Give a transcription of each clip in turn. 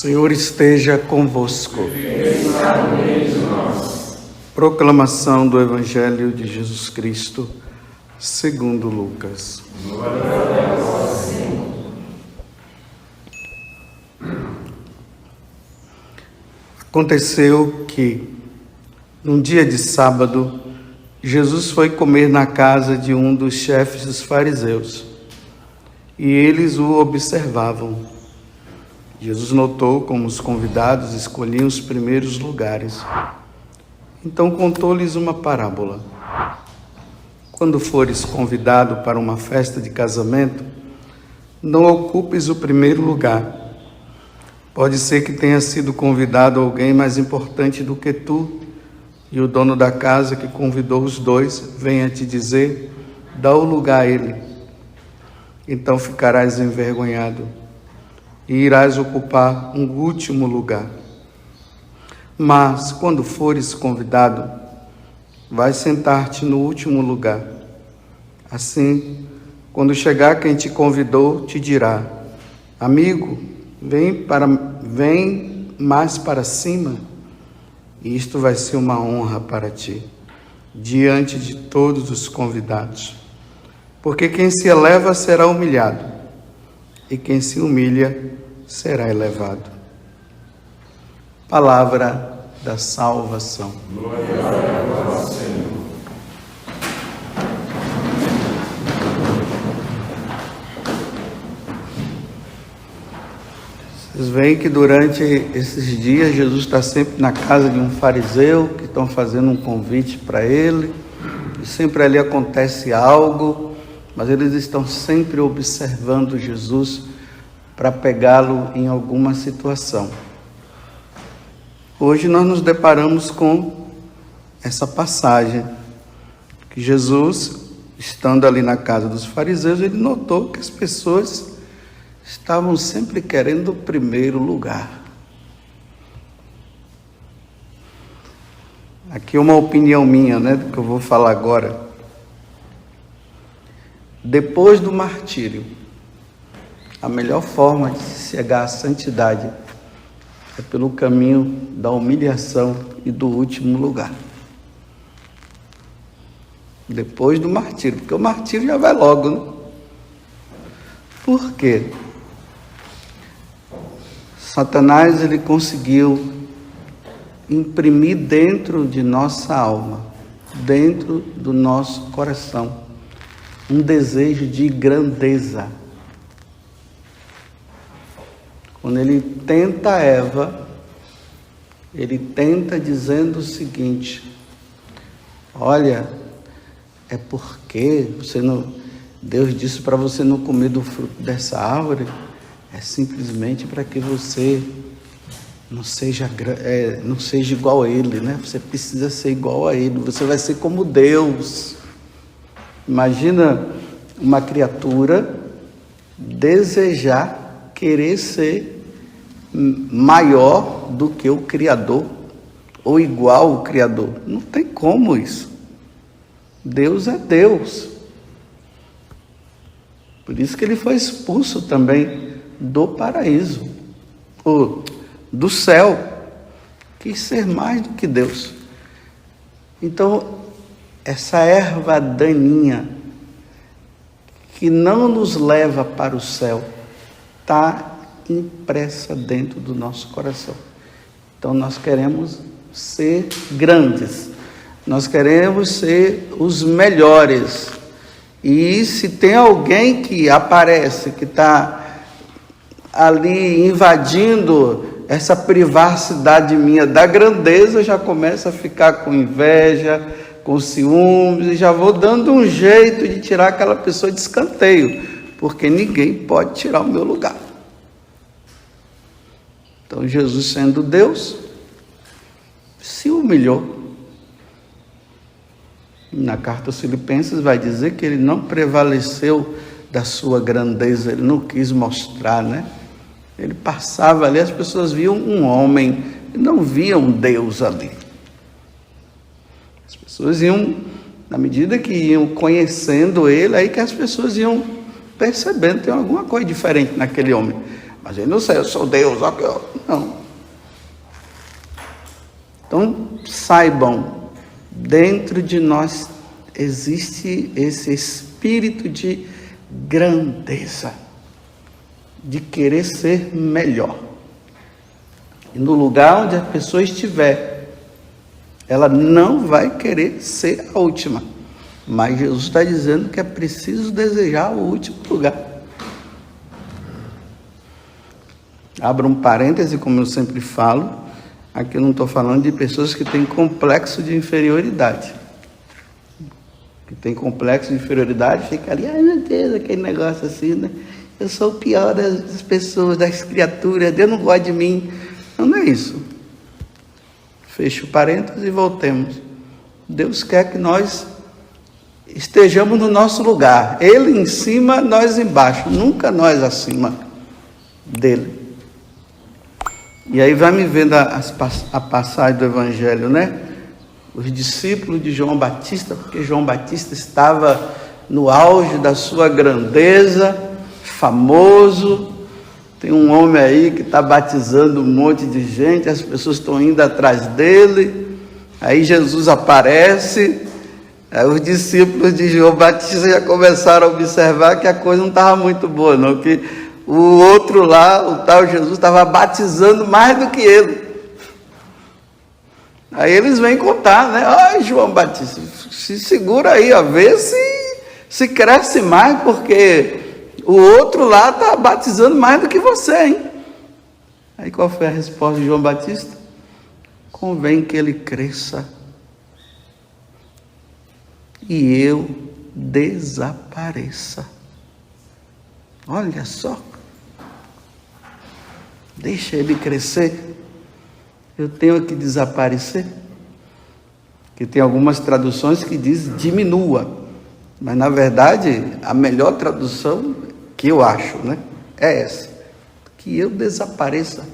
Senhor esteja convosco. Proclamação do Evangelho de Jesus Cristo, segundo Lucas. Aconteceu que, num dia de sábado, Jesus foi comer na casa de um dos chefes dos fariseus, e eles o observavam. Jesus notou como os convidados escolhiam os primeiros lugares. Então contou-lhes uma parábola. Quando fores convidado para uma festa de casamento, não ocupes o primeiro lugar. Pode ser que tenha sido convidado alguém mais importante do que tu, e o dono da casa que convidou os dois venha te dizer: dá o lugar a ele. Então ficarás envergonhado e irás ocupar um último lugar. Mas, quando fores convidado, vai sentar-te no último lugar. Assim, quando chegar quem te convidou, te dirá: amigo, vem mais para cima. E isto vai ser uma honra para ti, diante de todos os convidados. Porque quem se eleva será humilhado, e quem se humilha será elevado. Palavra da salvação. Glória a vós, Senhor. Vocês veem que durante esses dias Jesus está sempre na casa de um fariseu, que estão fazendo um convite para ele, e sempre ali acontece algo, mas eles estão sempre observando Jesus para pegá-lo em alguma situação. Hoje nós nos deparamos com essa passagem, que Jesus, estando ali na casa dos fariseus, ele notou que as pessoas estavam sempre querendo o primeiro lugar. Aqui uma opinião minha, do que eu vou falar agora. Depois do martírio, a melhor forma de chegar à santidade é pelo caminho da humilhação e do último lugar. Depois do martírio, porque o martírio já vai logo, né? Por quê? Satanás, ele conseguiu imprimir dentro de nossa alma, dentro do nosso coração, um desejo de grandeza. Quando ele tenta Eva, ele tenta dizendo o seguinte: olha, é porque Deus disse para você não comer do fruto dessa árvore, é simplesmente para que você não seja igual a ele, Você precisa ser igual a ele, você vai ser como Deus. Imagina uma criatura desejar, querer ser maior do que o Criador, ou igual ao Criador. Não tem como isso. Deus é Deus. Por isso que ele foi expulso também do paraíso, ou do céu. Quis ser mais do que Deus. Então, essa erva daninha que não nos leva para o céu está impressa dentro do nosso coração. Então nós queremos ser grandes, nós queremos ser os melhores, e se tem alguém que aparece, que está ali invadindo essa privacidade minha da grandeza, eu já começo a ficar com inveja, com ciúmes, e já vou dando um jeito de tirar aquela pessoa de escanteio, porque ninguém pode tirar o meu lugar. Então Jesus, sendo Deus, se humilhou. Na carta aos Filipenses vai dizer que ele não prevaleceu da sua grandeza, ele não quis mostrar, Ele passava ali, as pessoas viam um homem, não viam Deus ali. As pessoas iam, na medida que iam conhecendo ele, aí que as pessoas iam percebendo, tem alguma coisa diferente naquele homem. Mas ele não sei, eu sou Deus, ó que eu... Não. Então, saibam, dentro de nós existe esse espírito de grandeza, de querer ser melhor. E no lugar onde a pessoa estiver, ela não vai querer ser a última. Mas Jesus está dizendo que é preciso desejar o último lugar. Abra um parêntese, como eu sempre falo. Aqui eu não estou falando de pessoas que têm complexo de inferioridade. Que tem complexo de inferioridade, fica ali, ai meu Deus, aquele negócio assim, né? Eu sou o pior das pessoas, das criaturas, Deus não gosta de mim. Não é isso. Feche o parênteses e voltemos. Deus quer que nós estejamos no nosso lugar. Ele em cima, nós embaixo. Nunca nós acima dele. E aí vai me vendo a passagem do Evangelho, né? Os discípulos de João Batista, porque João Batista estava no auge da sua grandeza, famoso. Tem um homem aí que está batizando um monte de gente, as pessoas estão indo atrás dele. Aí Jesus aparece, aí os discípulos de João Batista já começaram a observar que a coisa não estava muito boa, não, que o outro lá, o tal Jesus, estava batizando mais do que ele. Aí eles vêm contar, né? Ai, João Batista, se segura aí, ó, vê se cresce mais, porque o outro lá está batizando mais do que você, hein? Aí qual foi a resposta de João Batista? Convém que ele cresça e eu desapareça. Olha só. Deixa ele crescer. Eu tenho que desaparecer. Que tem algumas traduções que diz diminua. Mas na verdade, a melhor tradução que eu acho, né, é essa. Que eu desapareça.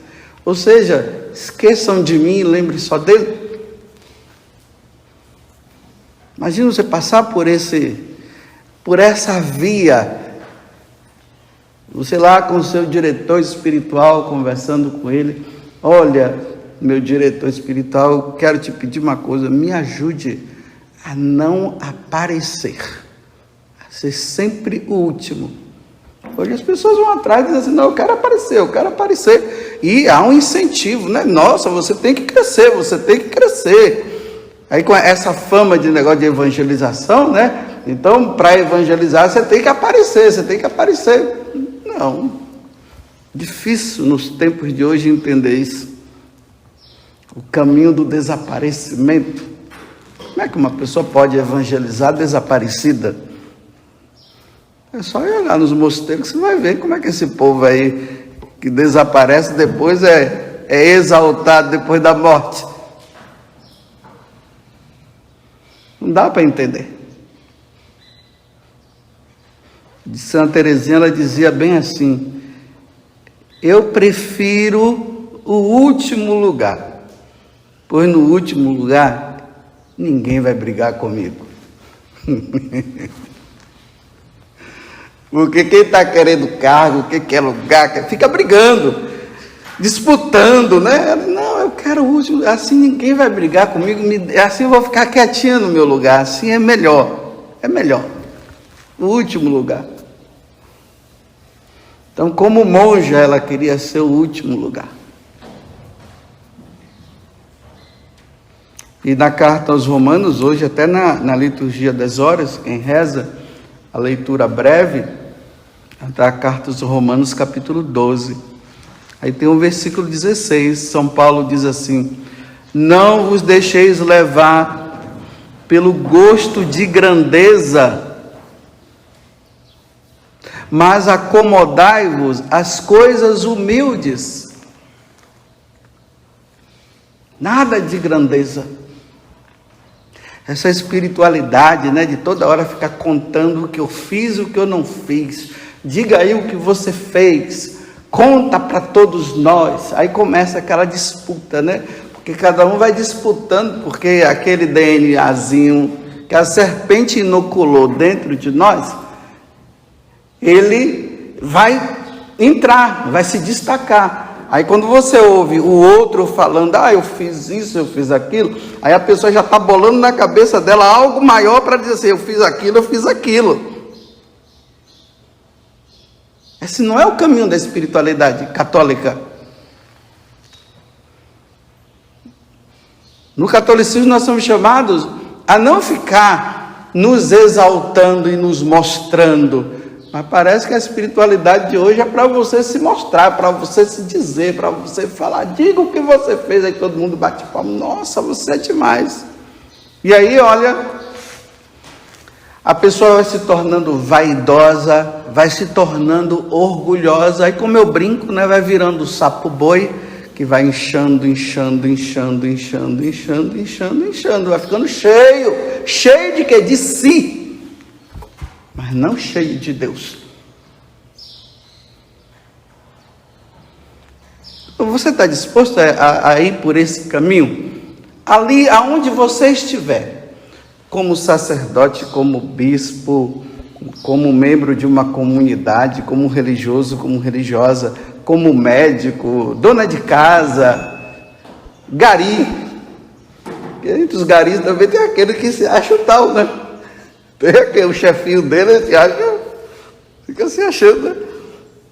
Ou seja, esqueçam de mim e lembrem só dele. Imagina você passar por essa via, você lá com o seu diretor espiritual, conversando com ele. Olha, meu diretor espiritual, eu quero te pedir uma coisa, me ajude a não aparecer, a ser sempre o último. Hoje as pessoas vão atrás e dizem assim, não, eu quero aparecer. E há um incentivo, né? Nossa, você tem que crescer. Aí com essa fama de negócio de evangelização, né? Então, para evangelizar, você tem que aparecer. Não. Difícil nos tempos de hoje entender isso. O caminho do desaparecimento. Como é que uma pessoa pode evangelizar desaparecida? É só ir olhar nos mosteiros que você vai ver como é que esse povo aí que desaparece depois é exaltado depois da morte. Não dá para entender. De Santa Teresinha, ela dizia bem assim: eu prefiro o último lugar, pois no último lugar ninguém vai brigar comigo. Porque quem está querendo cargo, quem quer lugar, fica brigando, disputando, né? Não, eu quero o último, assim ninguém vai brigar comigo, assim eu vou ficar quietinho no meu lugar, assim é melhor, o último lugar. Então, como monja, ela queria ser o último lugar. E na carta aos Romanos, hoje até na liturgia das horas, quem reza a leitura breve, da carta aos Romanos, capítulo 12. Aí tem o versículo 16, São Paulo diz assim: não vos deixeis levar pelo gosto de grandeza, mas acomodai-vos às coisas humildes. Nada de grandeza. Essa espiritualidade, né, de toda hora ficar contando o que eu fiz e o que eu não fiz. Diga aí o que você fez. Conta para todos nós. Aí começa aquela disputa, né? Porque cada um vai disputando, porque aquele DNAzinho que a serpente inoculou dentro de nós, ele vai entrar, vai se destacar. Aí quando você ouve o outro falando, eu fiz isso, eu fiz aquilo, aí a pessoa já está bolando na cabeça dela algo maior para dizer assim, eu fiz aquilo, eu fiz aquilo. Esse não é o caminho da espiritualidade católica. No catolicismo nós somos chamados a não ficar nos exaltando e nos mostrando, mas parece que a espiritualidade de hoje é para você se mostrar, para você se dizer, para você falar, diga o que você fez, aí todo mundo bate palma, nossa, você é demais. E aí, olha, a pessoa vai se tornando vaidosa, vai se tornando orgulhosa, aí como eu brinco, né, vai virando sapo boi, que vai inchando, vai ficando cheio de quê? De si. Mas não cheio de Deus. Você está disposto a ir por esse caminho? Ali aonde você estiver, como sacerdote, como bispo, como membro de uma comunidade, como religioso, como religiosa, como médico, dona de casa, gari. Entre os garis também tem aquele que se acha o tal, né? Tem o chefinho dele, fica se achando, né?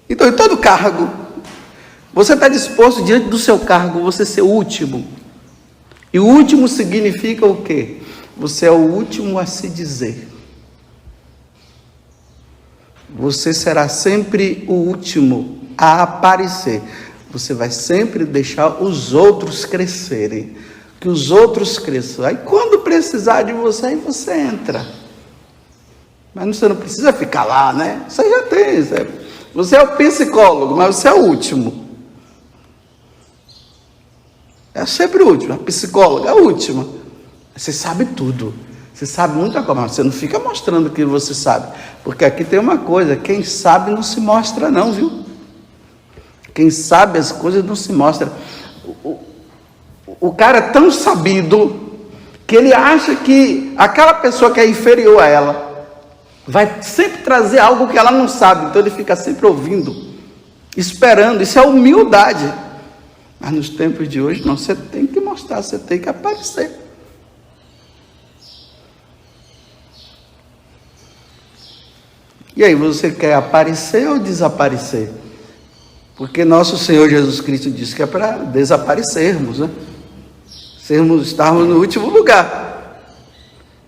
Então, em todo cargo, você está disposto, diante do seu cargo, você ser o último. E o último significa o quê? Você é o último a se dizer. Você será sempre o último a aparecer. Você vai sempre deixar os outros crescerem. Que os outros cresçam. Aí quando precisar de você, aí você entra. Mas você não precisa ficar lá, né? Você já tem. Você é o psicólogo, mas você é o último. É sempre o último. A psicóloga é a última. Você sabe tudo. Você sabe muita coisa, mas você não fica mostrando o que você sabe. Porque aqui tem uma coisa, quem sabe não se mostra não, viu? Quem sabe as coisas não se mostra. O cara é tão sabido que ele acha que aquela pessoa que é inferior a ela vai sempre trazer algo que ela não sabe. Então ele fica sempre ouvindo, esperando. Isso é humildade. Mas nos tempos de hoje, não, você tem que mostrar, você tem que aparecer. E aí, você quer aparecer ou desaparecer? Porque nosso Senhor Jesus Cristo disse que é para desaparecermos, né? Estarmos no último lugar.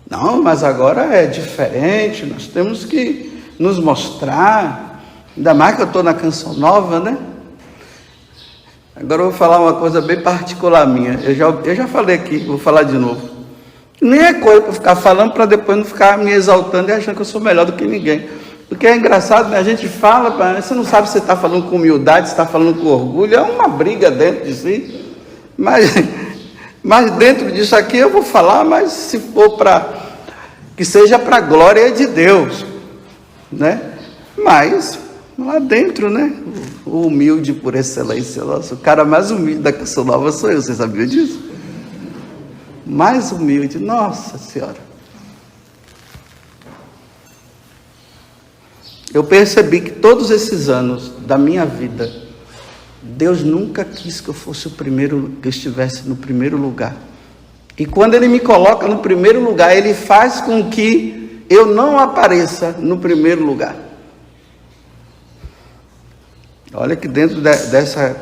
Não, mas agora é diferente, nós temos que nos mostrar. Ainda mais que eu estou na Canção Nova, né? Agora eu vou falar uma coisa bem particular minha. Eu já falei aqui, vou falar de novo. Nem é coisa para ficar falando para depois não ficar me exaltando e achando que eu sou melhor do que ninguém. Porque é engraçado, né? A gente fala, você não sabe se está falando com humildade, se está falando com orgulho, é uma briga dentro de si. Mas dentro disso aqui eu vou falar, mas se for que seja para a glória de Deus, né? Mas lá dentro, né? O humilde por excelência, nossa, o cara mais humilde da Canção Nova sou eu, você sabia disso? Mais humilde, nossa Senhora. Eu percebi que todos esses anos da minha vida, Deus nunca quis que eu fosse que eu estivesse no primeiro lugar. E quando Ele me coloca no primeiro lugar, Ele faz com que eu não apareça no primeiro lugar. Olha que dentro dessa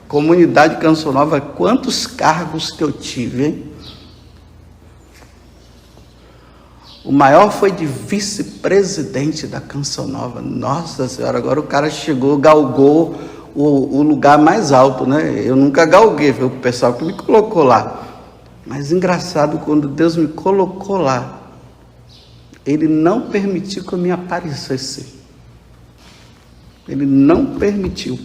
comunidade Canção Nova, quantos cargos que eu tive, hein? O maior foi de vice-presidente da Canção Nova. Nossa Senhora, agora o cara galgou o lugar mais alto, né? Eu nunca galguei, foi o pessoal que me colocou lá. Mas engraçado, quando Deus me colocou lá, Ele não permitiu que eu me aparecesse. Ele não permitiu.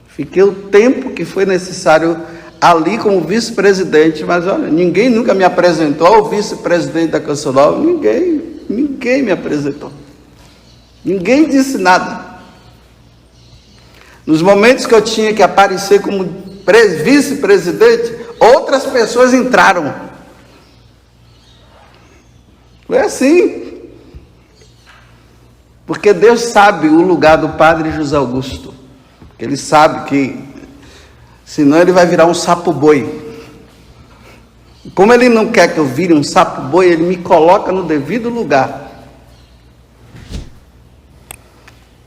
Fiquei o tempo que foi necessário ali como vice-presidente, mas olha, ninguém nunca me apresentou ao vice-presidente da Canção Nova, ninguém me apresentou. Ninguém disse nada. Nos momentos que eu tinha que aparecer como vice-presidente, outras pessoas entraram. Foi assim. Porque Deus sabe o lugar do padre José Augusto. Ele sabe que, senão ele vai virar um sapo-boi. Como ele não quer que eu vire um sapo-boi, ele me coloca no devido lugar.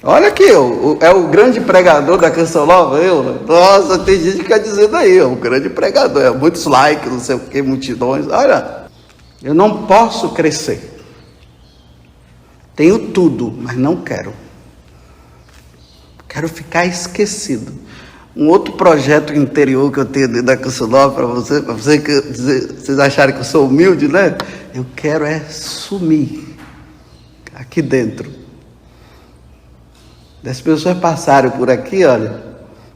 Olha aqui, é o grande pregador da Canção Nova, Nossa, tem gente que quer dizer daí, o grande pregador, muitos likes, não sei o que, multidões. Olha, eu não posso crescer. Tenho tudo, mas não quero. Quero ficar esquecido. Um outro projeto interior que eu tenho dentro da Canção Nova para vocês acharem que eu sou humilde, né? Eu quero sumir aqui dentro. Das pessoas passarem por aqui, olha,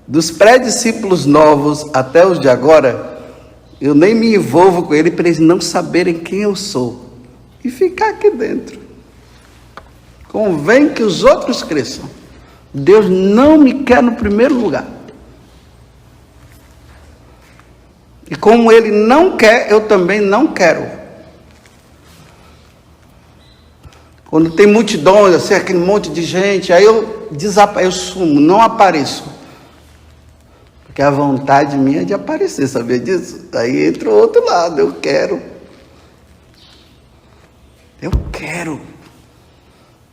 dos pré-discípulos novos até os de agora, eu nem me envolvo com ele para eles não saberem quem eu sou. E ficar aqui dentro. Convém que os outros cresçam. Deus não me quer no primeiro lugar. E como ele não quer, eu também não quero. Quando tem multidões, assim, aquele monte de gente, aí eu sumo, não apareço. Porque a vontade minha é de aparecer, sabia disso? Aí entra o outro lado, eu quero.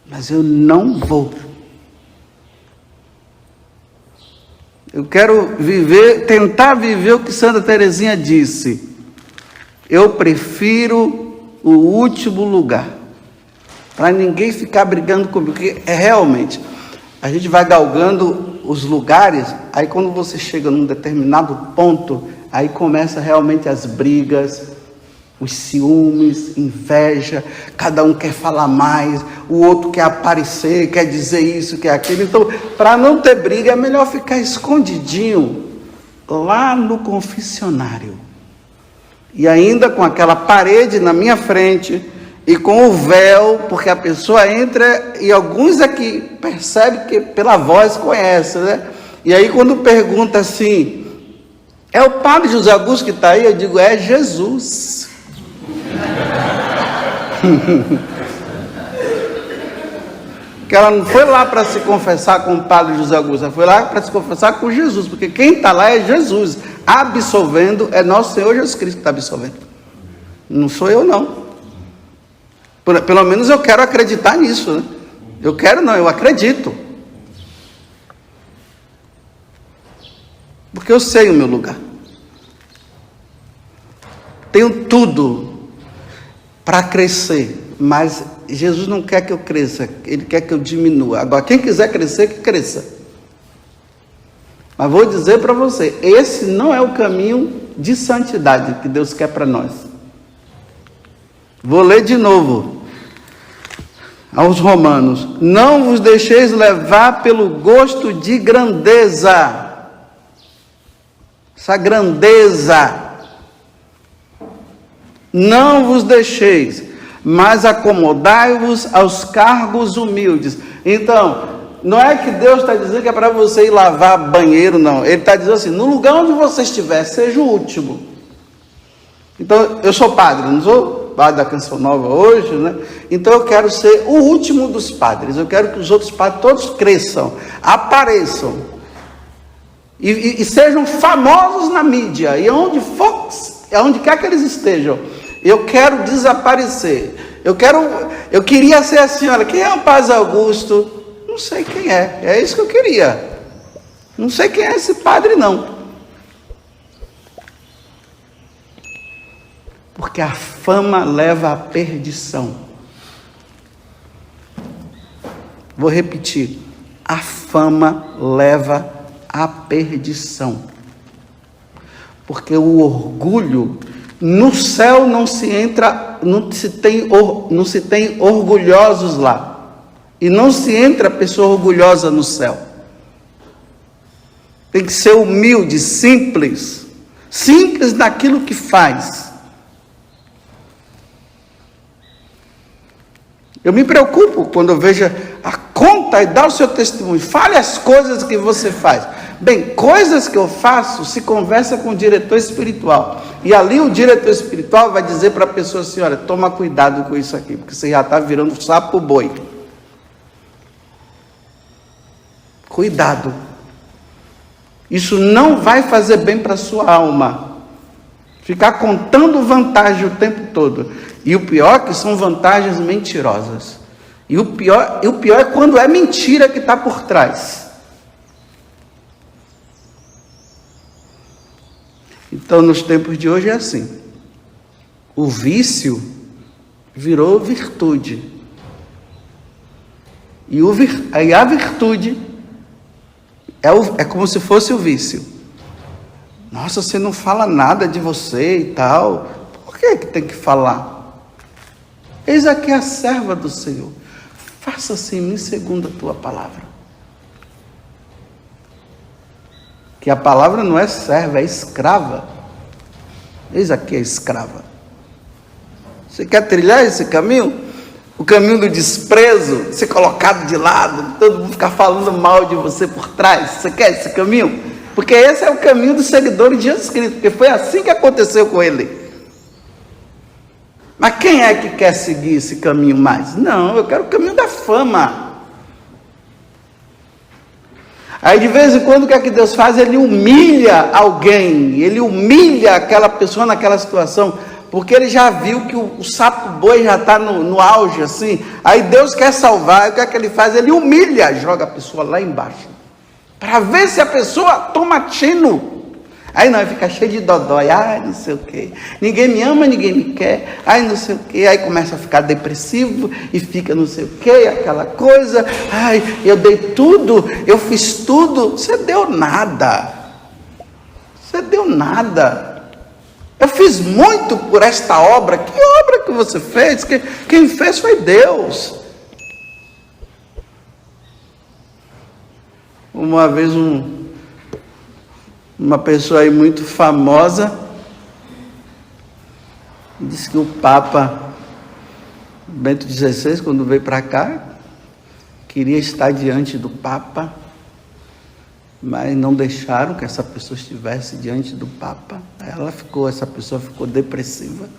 Mas eu não vou. Eu quero tentar viver o que Santa Teresinha disse. Eu prefiro o último lugar. Para ninguém ficar brigando comigo, porque realmente, a gente vai galgando os lugares, aí quando você chega num determinado ponto, aí começa realmente as brigas, os ciúmes, inveja, cada um quer falar mais, o outro quer aparecer, quer dizer isso, quer aquilo. Então, para não ter briga, é melhor ficar escondidinho lá no confessionário. E ainda com aquela parede na minha frente, e com o véu, porque a pessoa entra, e alguns aqui percebem que pela voz conhece, né? E aí quando pergunta assim, é o padre José Augusto que está aí? Eu digo, é Jesus. Que ela não foi lá para se confessar com o padre José Augusto, ela foi lá para se confessar com Jesus, porque quem está lá é Jesus, absolvendo, é nosso Senhor Jesus Cristo que está absolvendo. Não sou eu não. Pelo menos eu quero acreditar nisso, né? Eu acredito. Porque eu sei o meu lugar. Tenho tudo para crescer, mas Jesus não quer que eu cresça, Ele quer que eu diminua. Agora, quem quiser crescer, que cresça. Mas vou dizer para você, esse não é o caminho de santidade que Deus quer para nós. Vou ler de novo aos Romanos. Não vos deixeis levar pelo gosto de grandeza. Essa grandeza. Não vos deixeis, mas acomodai-vos aos cargos humildes. Então, não é que Deus está dizendo que é para você ir lavar banheiro, não. Ele está dizendo assim, no lugar onde você estiver, seja o último. Então, eu sou padre, não sou padre da Canção Nova hoje, né? Então eu quero ser o último dos padres. Eu quero que os outros padres todos cresçam, apareçam e sejam famosos na mídia. E onde quer que eles estejam, eu quero desaparecer. Eu queria ser assim, olha, quem é o padre Augusto? Não sei quem é. É isso que eu queria. Não sei quem é esse padre, não. Porque a fama leva à perdição. Vou repetir. A fama leva à perdição. Porque o orgulho, no céu não se entra, não se tem orgulhosos lá. E não se entra pessoa orgulhosa no céu. Tem que ser humilde, simples. Simples naquilo que faz. Eu me preocupo quando eu vejo conta e dá o seu testemunho. Fale as coisas que você faz. Bem, coisas que eu faço, se conversa com o diretor espiritual. E ali o diretor espiritual vai dizer para a pessoa assim, olha, toma cuidado com isso aqui, porque você já está virando sapo boi. Cuidado. Isso não vai fazer bem para a sua alma. Ficar contando vantagem o tempo todo. E o pior é que são vantagens mentirosas. E o pior é quando é mentira que está por trás. Então, nos tempos de hoje é assim. O vício virou virtude. E a virtude é como se fosse o vício. Nossa, você não fala nada de você e tal. Por que tem que falar? Eis aqui a serva do Senhor. Faça-se em mim segundo a tua palavra. Que a palavra não é serva, é escrava. Eis aqui a escrava. Você quer trilhar esse caminho? O caminho do desprezo, ser colocado de lado, todo mundo ficar falando mal de você por trás. Você quer esse caminho? Porque esse é o caminho dos seguidores de Jesus Cristo, porque foi assim que aconteceu com ele. Mas quem é que quer seguir esse caminho mais? Não, eu quero o caminho da fama. Aí de vez em quando o que é que Deus faz? Ele humilha alguém, ele humilha aquela pessoa naquela situação, porque ele já viu que o sapo boi já está no auge assim. Aí Deus quer salvar, o que é que ele faz? Ele humilha, joga a pessoa lá embaixo, para ver se a pessoa toma tino. Aí não, fica cheio de dodói, ai não sei o que, ninguém me ama, ninguém me quer, ai não sei o que, aí começa a ficar depressivo e fica não sei o que, aquela coisa, ai eu dei tudo, eu fiz tudo, você deu nada, eu fiz muito por esta obra. Que obra que você fez? Quem fez foi Deus. Uma vez uma pessoa aí muito famosa disse que o Papa Bento XVI, quando veio para cá, queria estar diante do Papa, mas não deixaram que essa pessoa estivesse diante do Papa. Aí essa pessoa ficou depressiva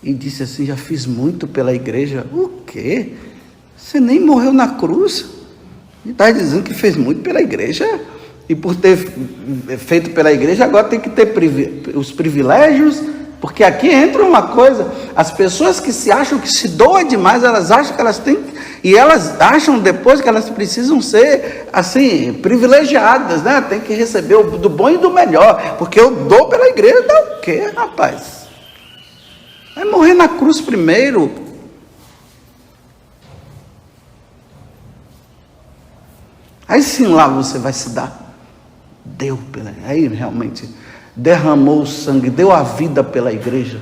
e disse assim: já fiz muito pela igreja. O quê? Você nem morreu na cruz? E está dizendo que fez muito pela igreja? E por ter feito pela igreja, agora tem que ter os privilégios, porque aqui entra uma coisa, as pessoas que se acham que se doam demais, elas acham que elas têm, e elas acham depois que elas precisam ser, assim, privilegiadas, né? Tem que receber do bom e do melhor, porque eu dou pela igreja. Dá o quê, rapaz? Vai morrer na cruz primeiro. Aí sim lá você vai se dar. Aí realmente derramou o sangue, deu a vida pela igreja.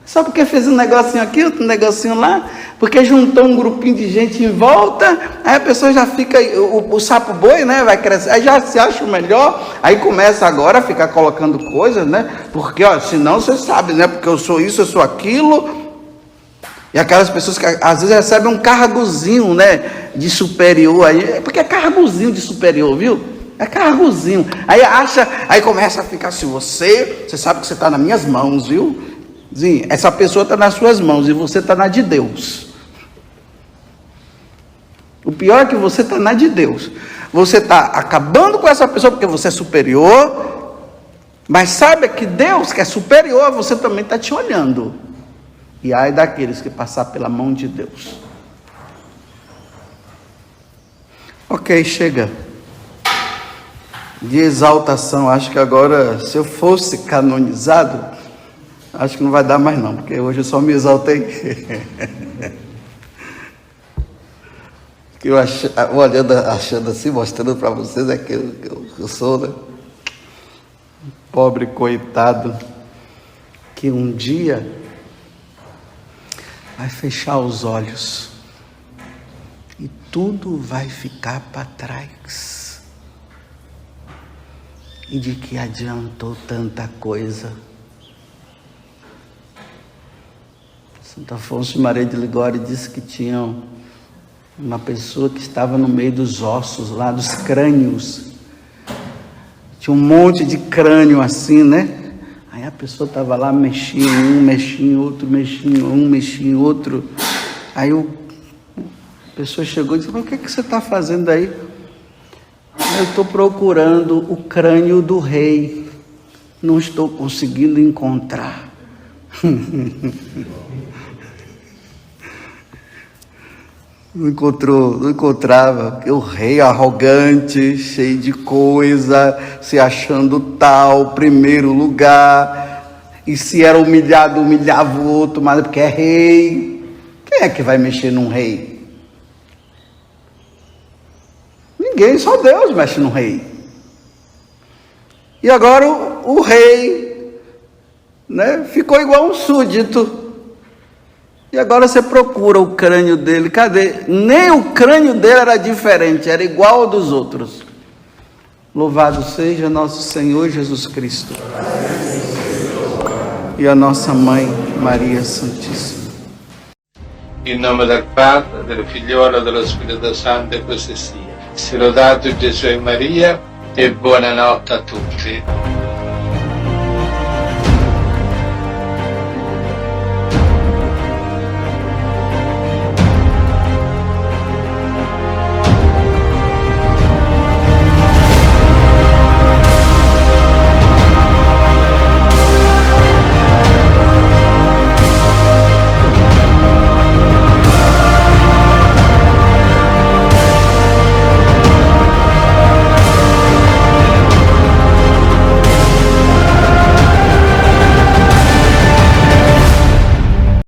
Só porque fez um negocinho aqui, outro negocinho lá, porque juntou um grupinho de gente em volta, aí a pessoa já fica, o sapo boi, né, vai crescer, aí já se acha o melhor, aí começa agora a ficar colocando coisas, né, porque, senão você sabe, né, porque eu sou isso, eu sou aquilo. E aquelas pessoas que às vezes recebem um cargozinho, né, de superior, porque é cargozinho de superior, viu? É cargozinho. Aí começa a ficar assim, você sabe que você está nas minhas mãos, viu? Sim, essa pessoa está nas suas mãos e você está na de Deus. O pior é que você está na de Deus. Você está acabando com essa pessoa porque você é superior, mas sabe que Deus, que é superior, você também está te olhando. E ai daqueles que passar pela mão de Deus. Ok, chega de exaltação. Acho que agora, se eu fosse canonizado, acho que não vai dar mais não, porque hoje eu só me exaltei. Que eu olhando, achando assim, mostrando para vocês aquilo que eu sou, né? Pobre coitado, que um dia vai fechar os olhos e tudo vai ficar para trás. E de que adiantou tanta coisa? Santo Afonso Maria de Ligório disse que tinha uma pessoa que estava no meio dos ossos, lá dos crânios. Tinha um monte de crânio assim, né? Aí a pessoa estava lá, mexia em um, mexia em outro, mexia em um, mexia em outro. Aí a pessoa chegou e disse: mas o que você está fazendo aí? Eu estou procurando o crânio do rei. Não estou conseguindo encontrar. Não encontrava. O rei arrogante, cheio de coisa, se achando tal, primeiro lugar. E se era humilhado, humilhava o outro, mas porque é rei. Quem é que vai mexer num rei? Ninguém, só Deus mexe no rei. E agora o rei, né, ficou igual um súdito. E agora você procura o crânio dele, cadê? Nem o crânio dele era diferente, era igual ao dos outros. Louvado seja nosso Senhor Jesus Cristo. E a nossa Mãe, Maria Santíssima. In nome del Padre, del Figliolo e dello Spirito Santo, e così sia. Sia lodato Gesù e Maria, e buonanotte a tutti.